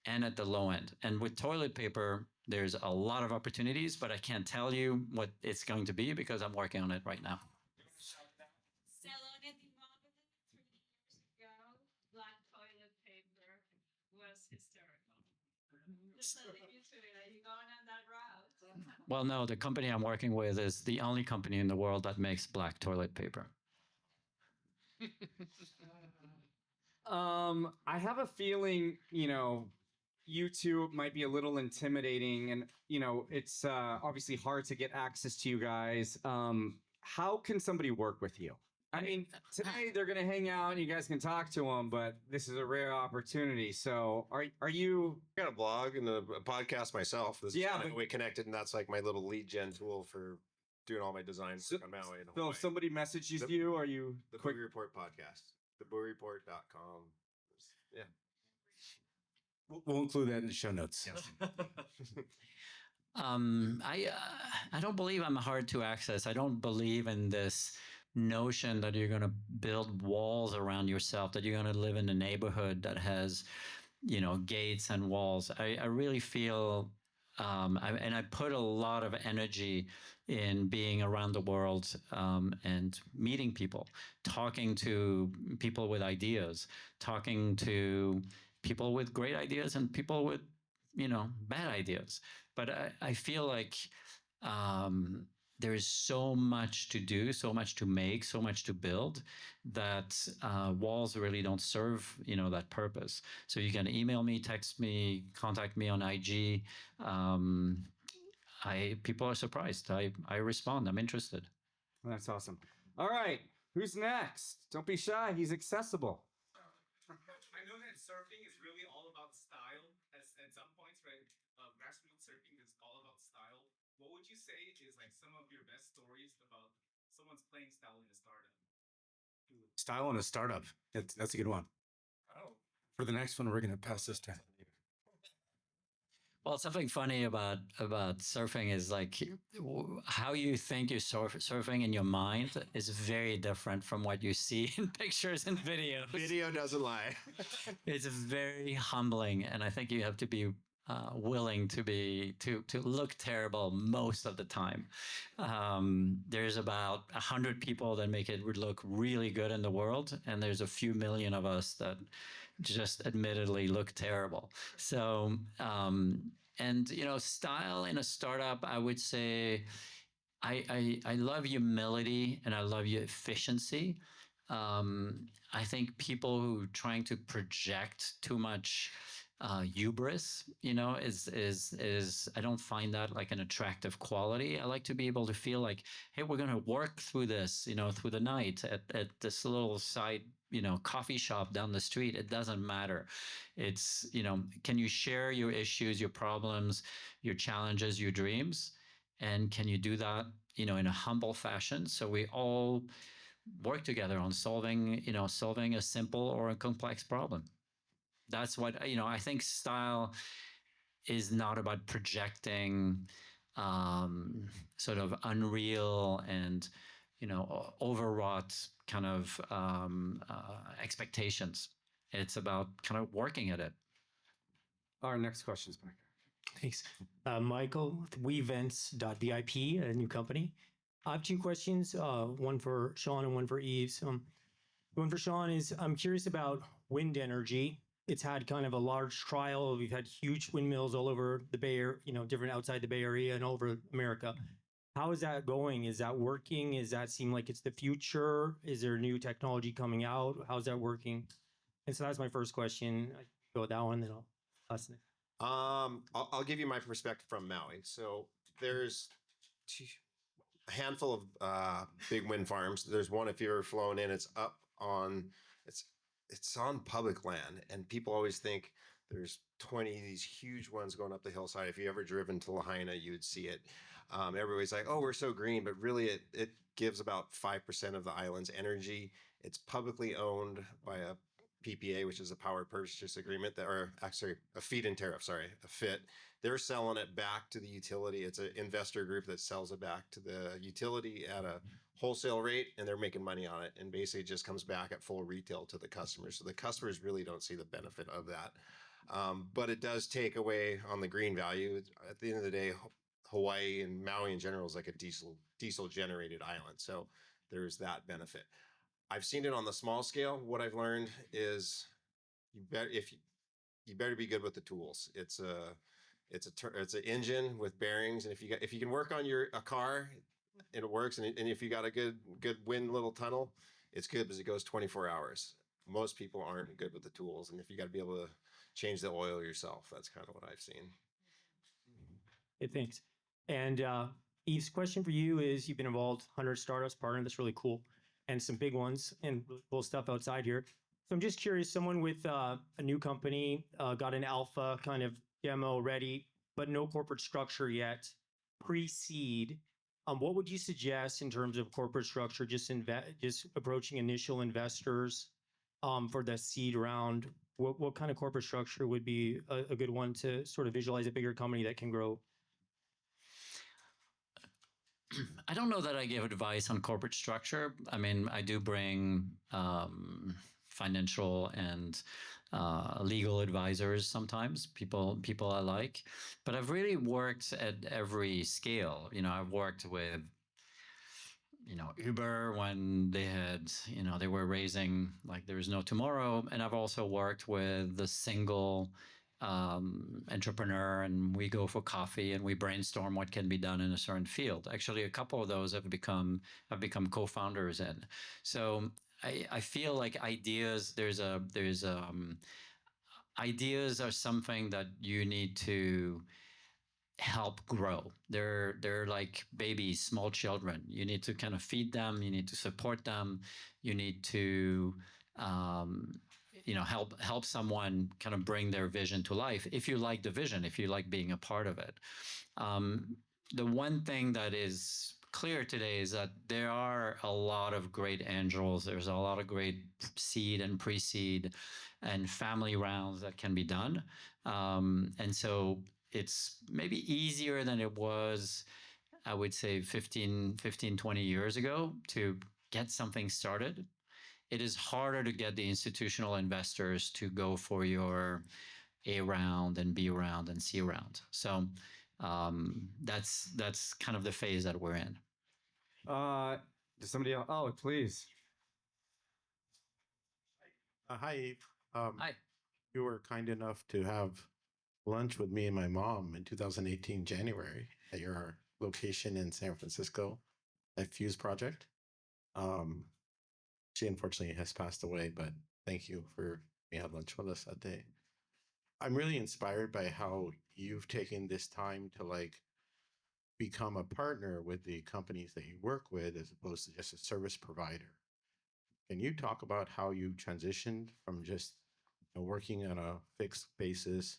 and at the low end. And with toilet paper, there's a lot of opportunities, but I can't tell you what it's going to be because I'm working on it right now. Salone di Mobile 3 years ago, black toilet paper was hysterical. Well, no, the company I'm working with is the only company in the world that makes black toilet paper. I have a feeling, you two might be a little intimidating, and it's obviously hard to get access to you guys. How can somebody work with you? I mean, today they're gonna hang out and you guys can talk to them, but this is a rare opportunity. So, are you? I got a blog and a podcast myself. This is Yeah, kinda but- how we connected, and that's like my little lead gen tool for doing all my designs on Maui and So, Hawaii. if somebody messages The- you, are you The quick? Bowie Report podcast, thebowiereport.com. Yeah. We'll include that in the show notes. I don't believe I'm hard to access. I don't believe in this notion that you're going to build walls around yourself, that you're going to live in a neighborhood that has, gates and walls. I really feel, and I put a lot of energy in being around the world and meeting people, talking to people with ideas, talking to people with great ideas and people with, bad ideas. But I feel like there's so much to do, so much to make, so much to build that walls really don't serve, that purpose. So you can email me, text me, contact me on IG. People are surprised. I respond. I'm interested. That's awesome. All right, who's next? Don't be shy. He's accessible. I know that surfing is really all about style at some points, right? Grassroots surfing is all about style. What would you say is like some of your best stories about someone's playing style in a startup? Style in a startup. That's a good one. Oh. For the next one, we're going to pass this to. Well, something funny about surfing is like how you think you're surfing in your mind is very different from what you see in pictures and videos. Video doesn't lie. It's very humbling, and I think you have to be willing to look terrible most of the time. There's about 100 people that make it look really good in the world, and there's a few million of us that just admittedly look terrible. So, style in a startup, I would say, I love humility and I love your efficiency. I think people who are trying to project too much hubris, is I don't find that like an attractive quality. I like to be able to feel like, hey, we're going to work through this, through the night at this little side, coffee shop down the street. It doesn't matter. It's, can you share your issues, your problems, your challenges, your dreams? And can you do that, in a humble fashion? So we all work together on solving a simple or a complex problem. That's what, I think style is not about projecting sort of unreal and, overwrought kind of expectations. It's about kind of working at it. Our next question is back. Thanks. Michael, WeVents.vip, a new company. I have two questions, one for Shaun and one for Yves. One for Shaun is, I'm curious about wind energy. It's had kind of a large trial. We've had huge windmills all over the Bay Area, different outside the Bay Area and all over America. How is that going? Is that working? Does that seem like it's the future? Is there new technology coming out? How's that working? And so that's my first question. I go with that one, then I'll pass it. I'll give you my perspective from Maui. So there's a handful of big wind farms. There's one, if you've ever flown in, it's up on it's on public land, and people always think there's 20 of these huge ones going up the hillside. If you ever driven to Lahaina, you would see it. Everybody's like, oh, we're so green, but really it gives about 5% of the island's energy. It's publicly owned by a PPA, which is a power purchase agreement, or actually a feed-in tariff, a FIT. They're selling it back to the utility. It's an investor group that sells it back to the utility at a wholesale rate, and they're making money on it, and basically it just comes back at full retail to the customers. So the customers really don't see the benefit of that. But it does take away on the green value. At the end of the day, Hawaii and Maui in general is like a diesel generated island. So there's that benefit. I've seen it on the small scale. What I've learned is you better be good with the tools. It's an engine with bearings, and if you can work on a car and it works, and if you got a good wind little tunnel, it's good because it goes 24 hours. Most people aren't good with the tools, and if you got to be able to change the oil yourself, that's kind of what I've seen. Hey, thanks. And Yves, question for you is you've been involved 100 startups, partner, that's really cool, and some big ones and really cool stuff outside here. So I'm just curious, someone with a new company got an alpha kind of demo ready, but no corporate structure yet, pre-seed. What would you suggest in terms of corporate structure, just approaching initial investors for the seed round? What kind of corporate structure would be a good one to sort of visualize a bigger company that can grow? I don't know that I give advice on corporate structure. I mean, I do bring financial and legal advisors sometimes, people I like, but I've really worked at every scale. You know, I've worked with, you know, Uber when they had, you know, they were raising like there was no tomorrow. And I've also worked with the single entrepreneur, and we go for coffee and we brainstorm what can be done in a certain field. Actually, a couple of those have become co-founders in. So I feel like ideas, ideas are something that you need to help grow. They're like babies, small children. You need to kind of feed them. You need to support them. You need to you know, help someone kind of bring their vision to life. If you like the vision, if you like being a part of it. The one thing that is clear today is that there are a lot of great angels. There's a lot of great seed and pre-seed and family rounds that can be done. And so it's maybe easier than it was, I would say 15, 20 years ago to get something started. It is harder to get the institutional investors to go for your A round and B round and C round. So that's kind of the phase that we're in. Does somebody else? Oh, please. Hi, Eve. Hi. You were kind enough to have lunch with me and my mom in 2018 January at your location in San Francisco at Fuseproject. She unfortunately has passed away, but thank you for being at lunch with us that day. I'm really inspired by how you've taken this time to like become a partner with the companies that you work with as opposed to just a service provider. Can you talk about how you transitioned from just working on a fixed basis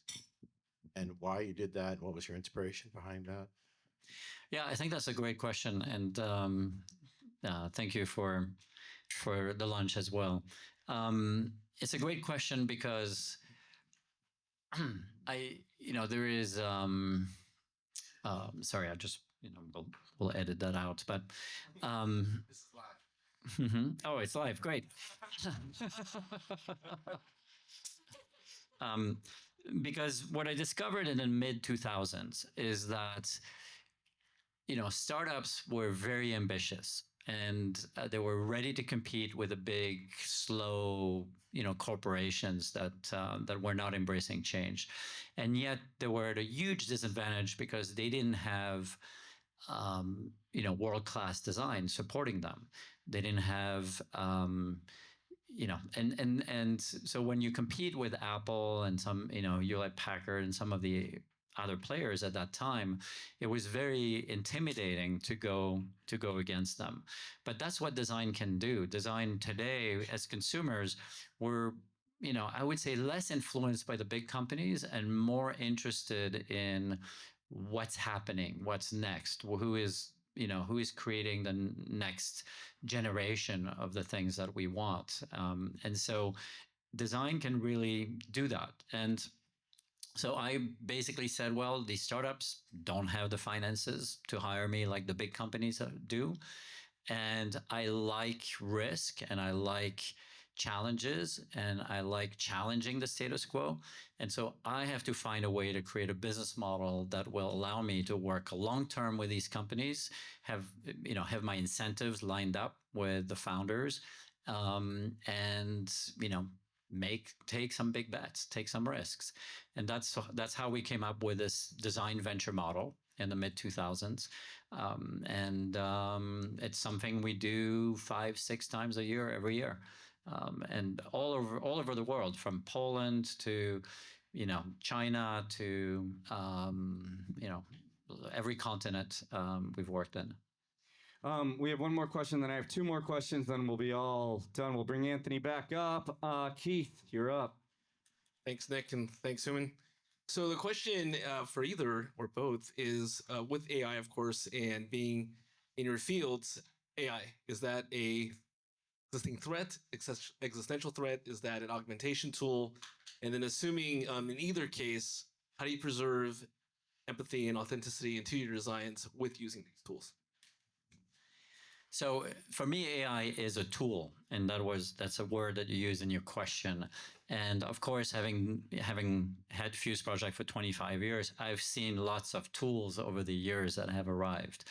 and why you did that? What was your inspiration behind that? Yeah, I think that's a great question. And thank you for the lunch as well. It's a great question because there is, sorry, I just, we'll edit that out, but, This is live. oh, it's live. Great. Because what I discovered in the mid 2000s is that, startups were very ambitious and they were ready to compete with the big, slow, corporations that were not embracing change. And yet they were at a huge disadvantage because they didn't have, world-class design supporting them. They didn't have, and so when you compete with Apple and some, Hewlett Packard and some of the other players at that time, it was very intimidating to go against them. But that's what design can do. Design today, as consumers, we're, I would say less influenced by the big companies and more interested in what's happening, what's next, who is creating the next generation of the things that we want. And so design can really do that. And so I basically said, well, these startups don't have the finances to hire me like the big companies do. And I like risk and I like challenges and I like challenging the status quo. And so I have to find a way to create a business model that will allow me to work long-term with these companies, have my incentives lined up with the founders, and, take some big bets, take some risks. And that's how we came up with this design venture model in the mid 2000s. It's something we do 5-6 times a year, every year. And all over the world, from Poland to, China to, every continent we've worked in. We have one more question, then I have two more questions, then we'll be all done. We'll bring Anthony back up. Keith, you're up. Thanks, Nick, and thanks, Human. So the question for either or both is, with AI, of course, and being in your fields, AI, is that a existing threat, existential threat? Is that an augmentation tool? And then assuming in either case, how do you preserve empathy and authenticity into your designs with using these tools? So for me, AI is a tool, and that's a word that you use in your question. And of course, having had Fuseproject for 25 years, I've seen lots of tools over the years that have arrived.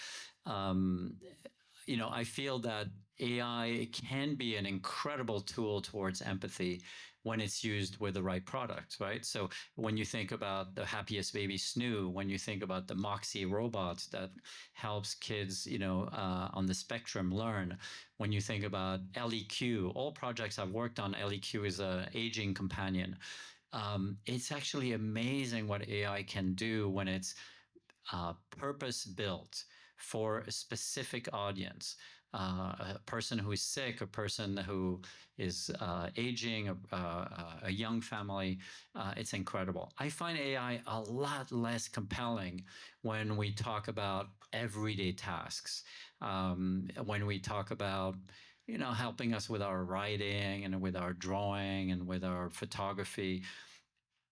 I feel that AI can be an incredible tool towards empathy when it's used with the right product, right? So when you think about the happiest baby Snoo, when you think about the Moxie robot that helps kids, on the spectrum learn, when you think about LEQ, all projects I've worked on, LEQ is an aging companion. It's actually amazing what AI can do when it's purpose built for a specific audience. A person who is sick, a person who is aging, a young family. It's incredible. I find AI a lot less compelling when we talk about everyday tasks, when we talk about helping us with our writing and with our drawing and with our photography.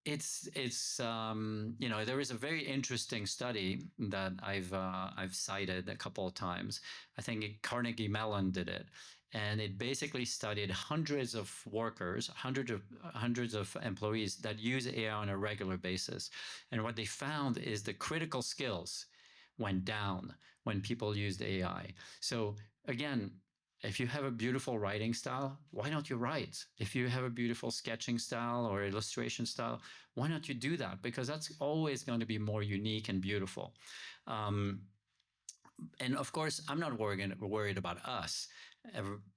It's there is a very interesting study that I've cited a couple of times. I think Carnegie Mellon did it, and it basically studied hundreds of workers, hundreds of employees that use AI on a regular basis, and what they found is the critical skills went down when people used AI. So again, if you have a beautiful writing style, why don't you write? If you have a beautiful sketching style or illustration style, why don't you do that? Because that's always going to be more unique and beautiful. And of course, I'm not worried about us.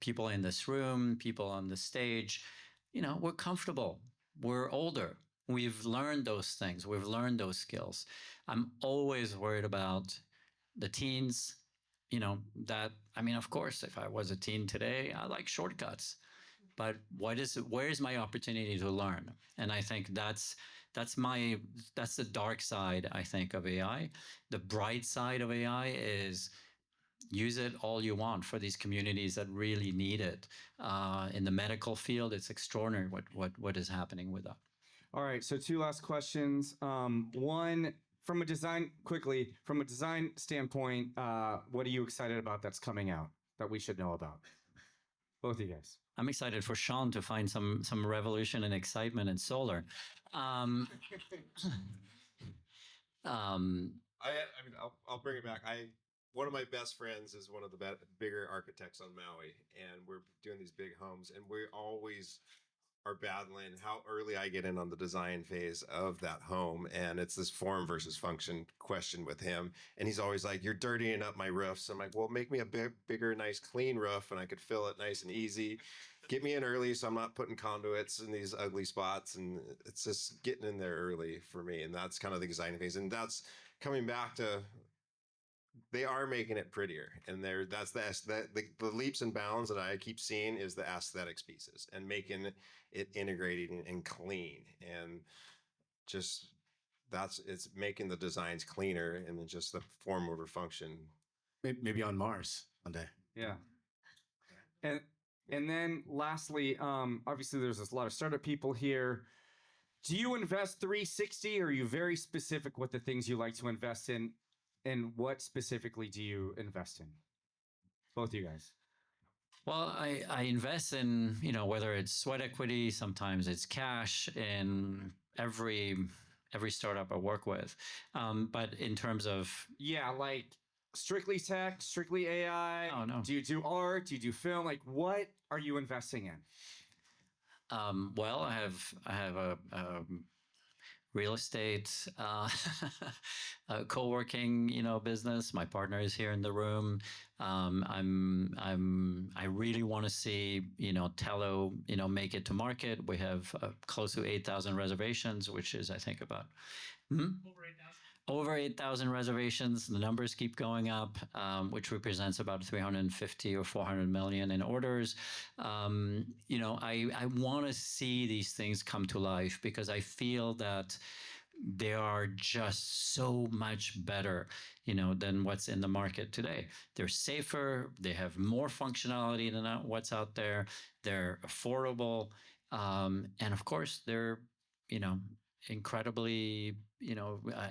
People in this room, people on the stage, we're comfortable. We're older. We've learned those things. We've learned those skills. I'm always worried about the teens. Of course, if I was a teen today, I like shortcuts, but where is my opportunity to learn? And I think that's the dark side, I think, of AI. The bright side of AI is use it all you want for these communities that really need it. In the medical field, it's extraordinary what is happening with that. All right, so two last questions. One, from a design standpoint, what are you excited about that's coming out that we should know about? Both of you guys. I'm excited for Shaun to find some revolution and excitement in solar. I'll bring it back. One of my best friends is one of the bigger architects on Maui, and we're doing these big homes, and we always are battling how early I get in on the design phase of that home. And it's this form versus function question with him. And he's always like, you're dirtying up my roofs. I'm like, well, make me a bigger, nice, clean roof, and I could fill it nice and easy. Get me in early so I'm not putting conduits in these ugly spots. And it's just getting in there early for me. And that's kind of the design phase. And that's coming back to, they are making it prettier, and that's the leaps and bounds that I keep seeing is the aesthetics pieces and making it integrating and clean, and just it's making the designs cleaner, and then just the form over function. Maybe on Mars one day. Yeah. And then lastly, obviously there's a lot of startup people here. Do you invest 360, or are you very specific with the things you like to invest in? And what specifically do you invest in? Both of you guys. Well, I invest in, whether it's sweat equity, sometimes it's cash, in every startup I work with. But in terms of... Yeah, like strictly tech, strictly AI? Oh, no. Do you do art? Do you do film? Like, what are you investing in? Well, I have a real estate co-working business. My partner is here in the room. I really want to see Tello make it to market. We have close to 8,000 reservations, which is I think about over 8,000 reservations. The numbers keep going up, which represents about 350 or 400 million in orders. I want to see these things come to life because I feel that they are just so much better, than what's in the market today. They're safer. They have more functionality than what's out there. They're affordable, and of course, they're, incredibly,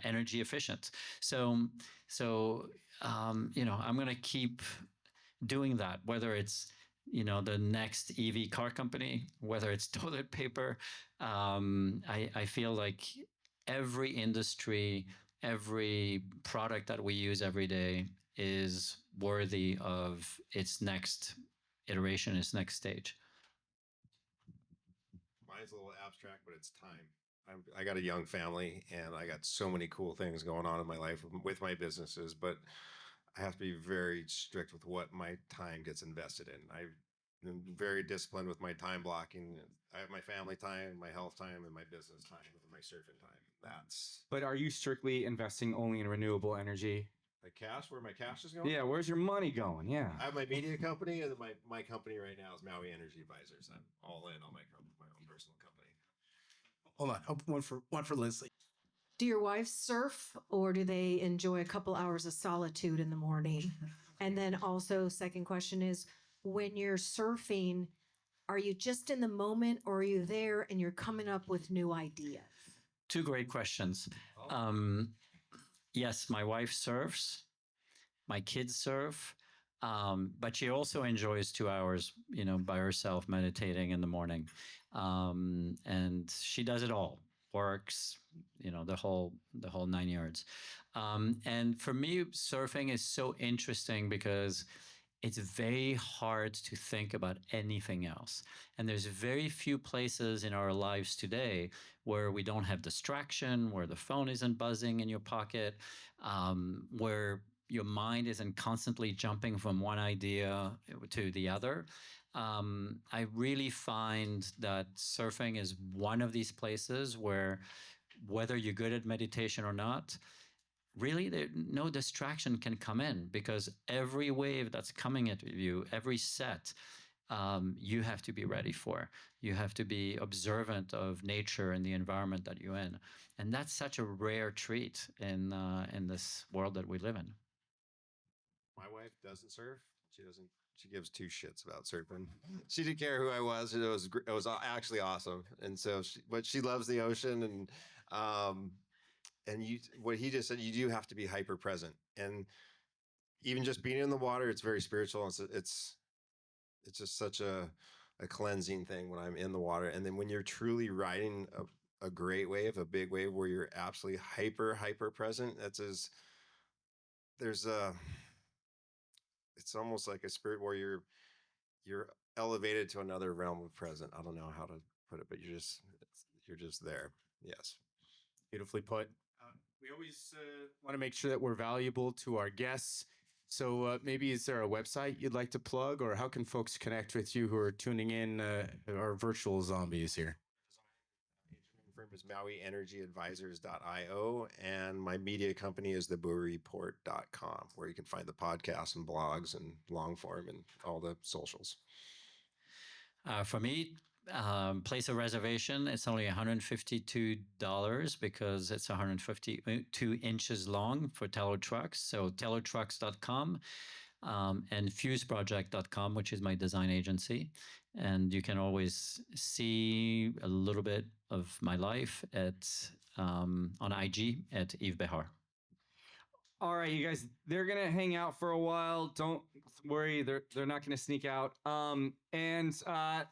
energy efficient. I'm going to keep doing that, whether it's the next EV car company, whether it's toilet paper. I feel like every industry, every product that we use every day is worthy of its next iteration, its next stage. Mine's a little abstract, but it's time. I got a young family and I got so many cool things going on in my life with my businesses, but I have to be very strict with what my time gets invested in. I'm very disciplined with my time blocking. I have my family time, my health time, and my business time, and my surfing time. But are you strictly investing only in renewable energy? My cash, where my cash is going? Yeah, where's your money going? Yeah. I have my media company, and my company right now is Maui Energy Advisors. I'm all in on my own personal company. Hold on. One for Leslie. Do your wives surf or do they enjoy a couple hours of solitude in the morning? And then also, second question is, when you're surfing, are you just in the moment or are you there and you're coming up with new ideas? Two great questions. Yes, my wife surfs. My kids surf. But she also enjoys 2 hours, by herself meditating in the morning. And she does it all, works, the whole 9 yards. And for me, surfing is so interesting because it's very hard to think about anything else. And there's very few places in our lives today where we don't have distraction, where the phone isn't buzzing in your pocket, where your mind isn't constantly jumping from one idea to the other. I really find that surfing is one of these places where, whether you're good at meditation or not, really no distraction can come in because every wave that's coming at you, every set, you have to be ready for. You have to be observant of nature and the environment that you're in. And that's such a rare treat in this world that we live in. My wife doesn't surf. She gives two shits about surfing. She didn't care who I was. It was actually awesome. And so, but she loves the ocean. And what he just said, you do have to be hyper present. And even just being in the water, it's very spiritual. It's just such a cleansing thing when I'm in the water. And then when you're truly riding a great wave, a big wave where you're absolutely hyper present, it's almost like a spirit where you're elevated to another realm of present. I don't know how to put it, but you're just there. Yes. Beautifully put. We always want to make sure that we're valuable to our guests. So maybe is there a website you'd like to plug, or how can folks connect with you who are tuning in, our virtual zombies here? Firm is MauiEnergyAdvisors.io, and my media company is thebuoyreport.com, where you can find the podcasts and blogs and long form and all the socials. For me, place a reservation. It's only $152 because it's 152 inches long for Tello Trucks. So tellotrucks.com and Fuseproject.com, which is my design agency. And you can always see a little bit of my life on IG at Yves Behar. All right, you guys, they're going to hang out for a while. Don't worry. They're not going to sneak out. And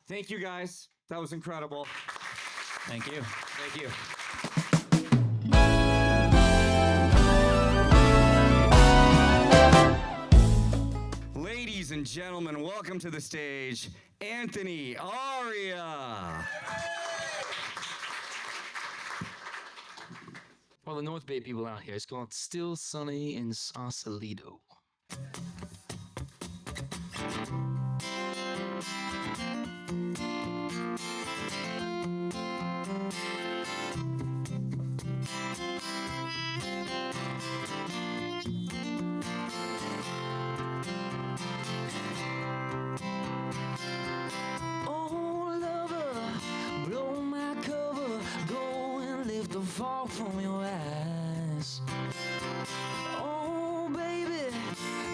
thank you guys. That was incredible. Thank you. Thank you. Ladies and gentlemen, welcome to the stage, Anthony Aria. For the North Bay people out here, it's called Still Sunny in Sausalito. Oh, lover, blow my cover, go and lift the fog from your eyes. Oh, baby,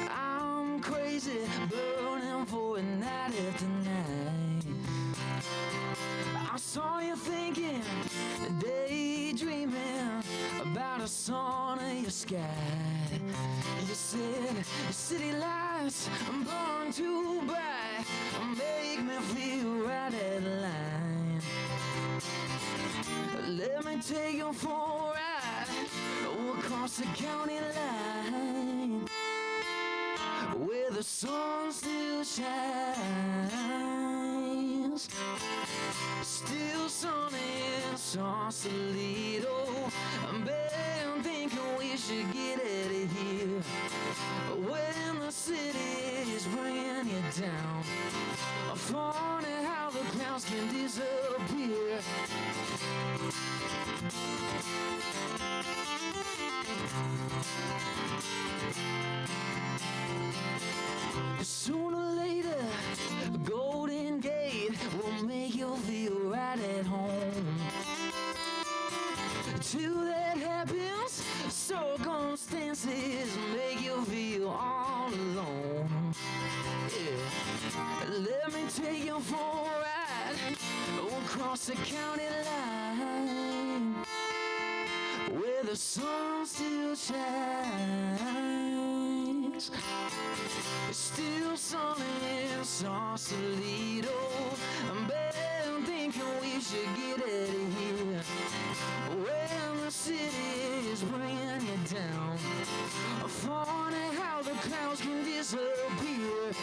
I'm crazy, burning for a night after night. I saw you thinking, daydreaming about a sun in your sky. You said city lights burn too bright, make me feel right at line. Let me take you for a ride across the county line, where the sun still shines. Still sunny in Sausalito. I'm thinking we should get out of here when the city is bringing you down. Funny how the clouds can disappear. Sooner or later, Golden Gate will make you feel right at home. Till that happens, circumstances make you feel all alone. Yeah. Let me take you for a ride across the county line, where the sun still shines. It's still sunny in Sausalito. I'm thinking we should get out of here when the city is bringing you down. Funny how the clouds can disappear.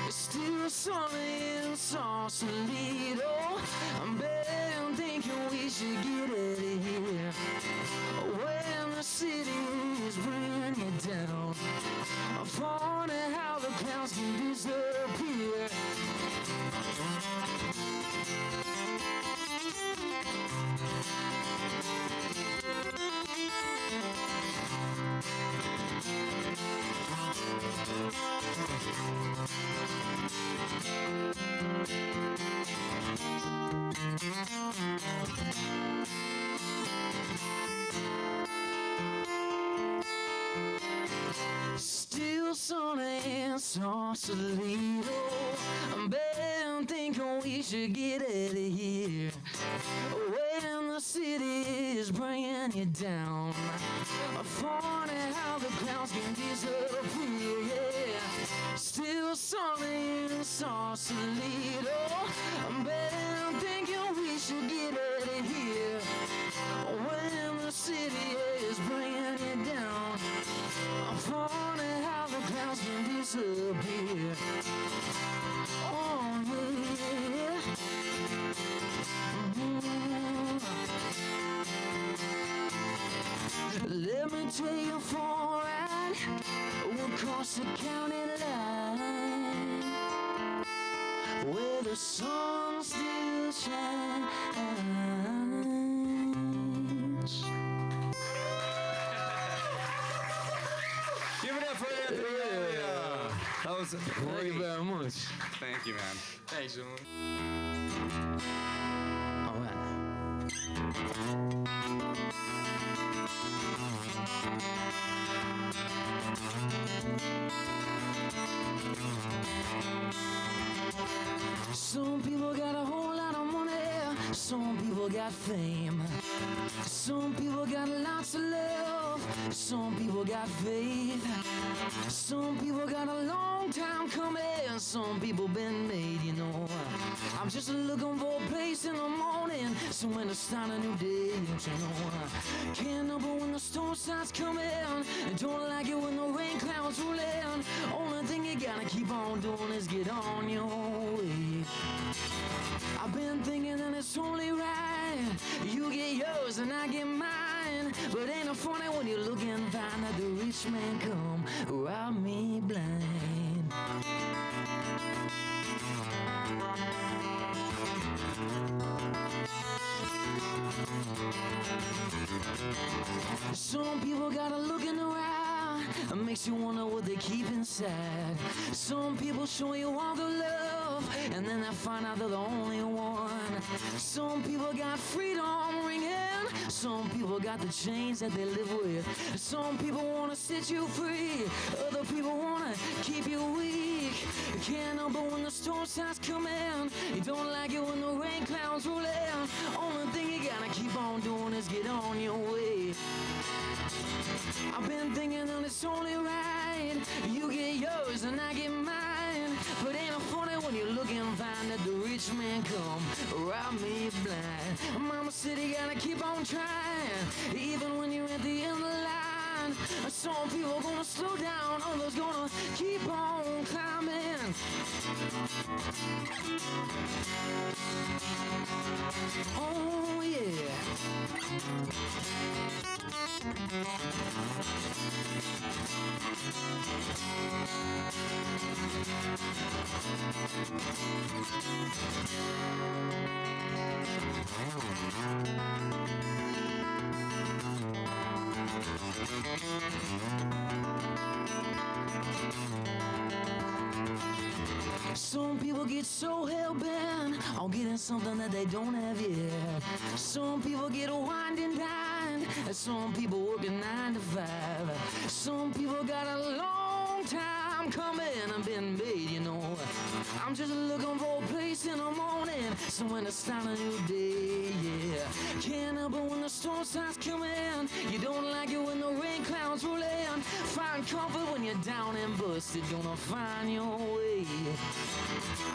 It's still sunny in Sausalito. I'm thinking we should get out of here when the city is bringing you down. Funny how the clouds can disappear. Still sunny in Sausalito. I'm thinking we should get out of here when the city is bringing you down. Funny how the clouds can disappear. Yeah. Still sunny in Sausalito. I'm thinking we should get out of here when the city is bringing you down. Funny how the clouds can disappear. Oh yeah. Let me take you for a ride across the county line, where the sun still shines. Give it up for Anthony Aria. That was great. Thank you very much. Thank you, man. Thanks, Sean. All right. Some people got a whole lot of money, some people people got fame. Some people got lots of love. Some people got faith. Some people got a long time coming. Some people been made, you know. I'm just looking for a place in the morning, somewhere to start a new day, don't you know? Can't help it when the storm starts coming. Don't like it when the rain clouds rolling. Only thing you gotta keep on doing is get on your way. I've been thinking that it's only right. You get yours and I get mine. But ain't it funny when you look and find that the rich man come rob me blind. Some people got a look in their eye, it makes you wonder what they keep inside. Some people show you all the love, and then they find out they're the only one. Some people got freedom ringing, some people got the chains that they live with. Some people wanna set you free, other people wanna keep you weak. You can't help but when the storm starts coming, you don't like it when the rain clouds roll in. Only thing you gotta keep on doing is get on your way. I've been thinking that it's only right. You get yours and I get mine. But ain't it funny when you look and find that the rich man come rob me blind. Mama said you gotta keep on trying, even when you're at the end of the line. Some people gonna slow down, others gonna keep on climbing. Oh yeah. Some people get so hell-bent on getting something that they don't have yet. Some people get wined and dined, and some people working 9 to 5. Some people got a long time coming and been made, you know. I'm just looking for a place in the morning, somewhere to start a new day, yeah. Can't help it when the storm starts coming. You don't like it when the rain clouds roll in. Find comfort when you're down and busted, gonna find your way.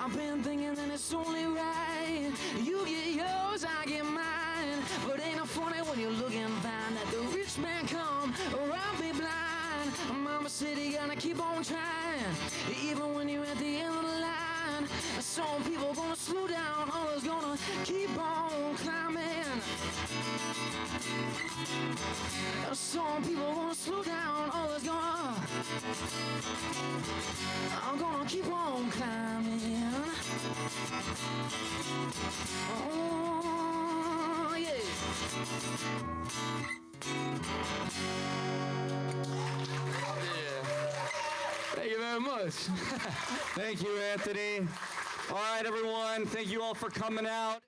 I've been thinking that it's only right. You get yours, I get mine. But ain't it funny when you look and find that the rich man come rob me blind. Mama said you gotta keep on trying, even when you're at the end of the line. Some people gonna slow down, others gonna keep on climbing. Some people gonna slow down, others gonna, I'm gonna keep on climbing. Oh yeah. Thank you very much. Thank you, Anthony. All right, everyone. Thank you all for coming out.